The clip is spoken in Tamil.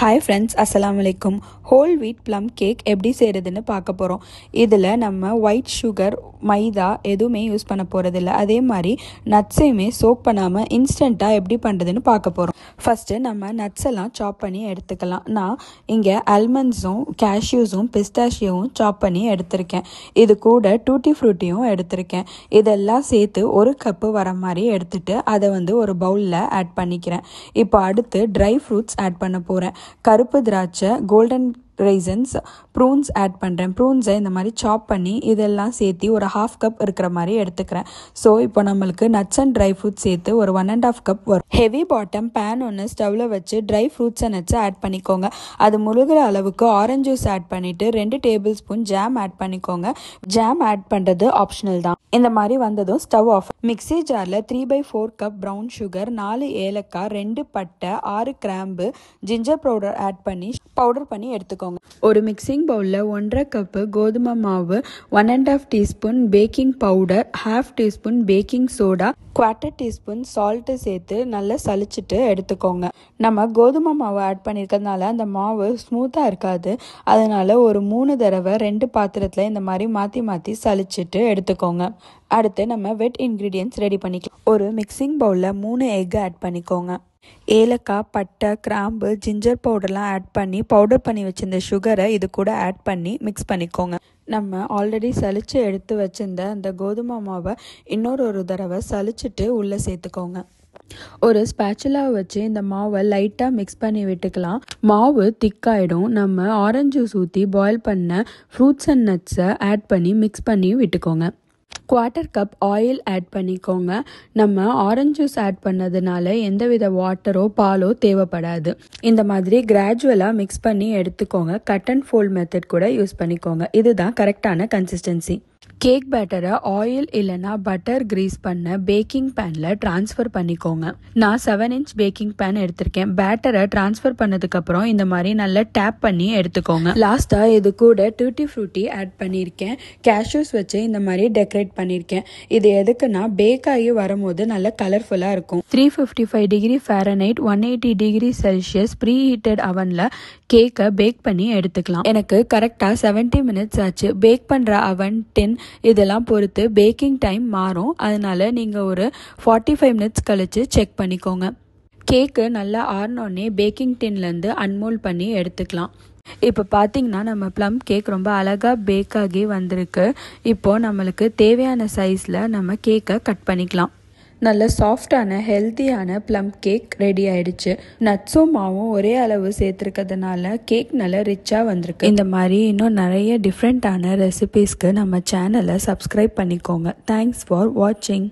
Hi friends, Assalamualaikum. Whole wheat plum cake எப்படி செய்கிறதுன்னு பார்க்க போகிறோம். இதில் நம்ம ஒயிட் சுகர் மைதா எதுவுமே யூஸ் பண்ண போகிறதில்ல. அதே மாதிரி நட்ஸையுமே சோக் பண்ணாமல் இன்ஸ்டண்ட்டாக எப்படி பண்ணுறதுன்னு பார்க்க போகிறோம். ஃபஸ்ட்டு நம்ம நட்ஸ் எல்லாம் சாப் பண்ணி எடுத்துக்கலாம். நான் இங்கே ஆல்மண்ட்ஸும் கேஷ்யூஸும் பிஸ்தாஷியோவும் சாப் பண்ணி எடுத்திருக்கேன். இது கூட டூட்டி ஃப்ரூட்டியும் எடுத்திருக்கேன். இதெல்லாம் சேர்த்து ஒரு கப்பு வர மாதிரி எடுத்துட்டு அதை ஒரு பவுலில் ஆட் பண்ணிக்கிறேன். இப்போ அடுத்து ட்ரை ஃப்ரூட்ஸ் ஆட் பண்ண போகிறேன். கருப்பு திராட்சை, கோல்டன் ரைசன்ஸ், ப்ரூன்ஸ் ஆட் பண்ணுறேன். ப்ரூன்ஸை இந்த மாதிரி சாப் பண்ணி இதெல்லாம் சேர்த்து ஒரு 1/2 கப் இருக்கிற மாதிரி எடுத்துக்கிறேன். ஸோ இப்போ நம்மளுக்கு நட்ஸ் அண்ட் ட்ரை ஃப்ரூட்ஸ் சேர்த்து ஒரு 1.5 கப் வரும். ஹெவி பாட்டம் பேன் ஒன்று ஸ்டவ்வில் வச்சு ட்ரை ஃப்ரூட்ஸ் அண்ட் நட்ஸை ஆட் பண்ணிக்கோங்க. அது முழுகிற அளவுக்கு ஆரஞ்ச் ஜூஸ் ஆட் பண்ணிவிட்டு 2 டேபிள் ஸ்பூன் ஜாம் ஆட் பண்ணிக்கோங்க. ஜாம் ஆட் பண்ணுறது ஆப்ஷனல் தான். இந்த மாதிரி வந்ததும் ஸ்டவ் ஆஃப். மிக்ஸி ஜாரில் 3/4 கப் ப்ரௌன் சுகர், 4 ஏலக்காய், 2 பட்டை, 6 கிராம்பு, ஜிஞ்சர் பவுடர் ஆட் பண்ணி பவுடர் பண்ணி எடுத்துக்கோங்க. ஒரு மிக்சிங் பவுலில் 1.5 கப்பு கோதுமை மாவு, 1.5 teaspoon baking powder, 1/2 teaspoon baking soda, 1/4 teaspoon salt சேர்த்து நல்லா சலிச்சிட்டு எடுத்துக்கோங்க. நம்ம கோதுமை மாவு ஆட் பண்ணியிருக்கிறதுனால அந்த மாவு ஸ்மூத்தாக இருக்காது. அதனால ஒரு 3 தடவை 2 பாத்திரத்தில் இந்த மாதிரி மாற்றி மாற்றி சலிச்சிட்டு எடுத்துக்கோங்க. அடுத்து நம்ம வெட் இன்க்ரீடியன்ட்ஸ் ரெடி பண்ணிக்கலாம். ஒரு மிக்சிங் பவுலில் 3 எக் ஆட் பண்ணிக்கோங்க. ஏலக்காய், பட்டை, கிராம்பு, ஜிஞ்சர் பவுடர்லாம் ஆட் பண்ணி பவுடர் பண்ணி வச்சிருந்த சுகரை இது கூட ஆட் பண்ணி மிக்ஸ் பண்ணிக்கோங்க. நம்ம ஆல்ரெடி சலிச்சு எடுத்து வச்சிருந்த அந்த கோதுமை மாவை இன்னொரு தடவை சலிச்சிட்டு உள்ளே சேர்த்துக்கோங்க. ஒரு ஸ்பேச்சுலா வச்சு இந்த மாவை லைட்டாக மிக்ஸ் பண்ணி விட்டுக்கலாம். மாவு திக்காயிடும். நம்ம ஆரஞ்சு ஜூஸ் ஊற்றி பாயில் பண்ண ஃப்ரூட்ஸ் அண்ட் நட்ஸை ஆட் பண்ணி மிக்ஸ் பண்ணி விட்டுக்கோங்க. 1/4 கப் ஆயில் ஆட் பண்ணிக்கோங்க. நம்ம ஆரஞ்சு ஜூஸ் ஆட் பண்ணதுனால எந்தவித வாட்டரோ பாலோ தேவைப்படாது. இந்த மாதிரி கிராஜுவலாக மிக்ஸ் பண்ணி எடுத்துக்கோங்க. கட் அண்ட் ஃபோல்ட் மெத்தட் கூட யூஸ் பண்ணிக்கோங்க. இதுதான் கரெக்டான கன்சிஸ்டன்சி. கேக் பேட்டரை ஆயில் இல்லைனா பட்டர் கிரீஸ் பண்ண பேக்கிங் பேனில் ட்ரான்ஸ்ஃபர் பண்ணிக்கோங்க. நான் 7 இன்ச் பேக்கிங் பேன் எடுத்திருக்கேன். பேட்டரை ட்ரான்ஸ்ஃபர் பண்ணதுக்கப்புறம் இந்த மாதிரி நல்லா டேப் பண்ணி எடுத்துக்கோங்க. லாஸ்ட்டாக இது கூட டூட்டி ஃப்ரூட்டி ஆட் பண்ணியிருக்கேன். கேஷ்யூஸ் வச்சு இந்த மாதிரி டெக்கரேட் பண்ணியிருக்கேன். இது எதுக்குன்னா பேக் ஆகி வரும்போது நல்லா கலர்ஃபுல்லாக இருக்கும். 355 degree Fahrenheit, 180 degree Celsius preheated அவனில் கேக்கை பேக் பண்ணி எடுத்துக்கலாம். எனக்கு கரெக்டாக 70 மினிட்ஸ் ஆச்சு. பேக் பண்ணுற அவன், டின் இதெல்லாம் பொறுத்து பேக்கிங் டைம் மாறும். அதனால நீங்கள் ஒரு 45 மினிட்ஸ் கழிச்சு செக் பண்ணிக்கோங்க. கேக்கு நல்லா ஆறினோடனே பேக்கிங் டின்லேருந்து அன்மோல்ட் பண்ணி எடுத்துக்கலாம். இப்போ பார்த்தீங்கன்னா நம்ம ப்ளம் கேக் ரொம்ப அழகாக பேக் ஆகி வந்திருக்கு. இப்போது நம்மளுக்கு தேவையான சைஸில் நம்ம கேக்கை கட் பண்ணிக்கலாம். நல்ல சாஃப்டான ஹெல்த்தியான ப்ளம் கேக் ரெடி ஆயிடுச்சு. நட்ஸும் மாவும் ஒரே அளவு சேர்த்துருக்கிறதுனால கேக் நல்லா ரிச்சாக வந்திருக்கு. இந்த மாதிரி இன்னும் நிறைய டிஃப்ரெண்ட்டான ரெசிபீஸ்க்கு நம்ம சேனலை சப்ஸ்கிரைப் பண்ணிக்கோங்க. தேங்க்ஸ் ஃபார் வாட்சிங்.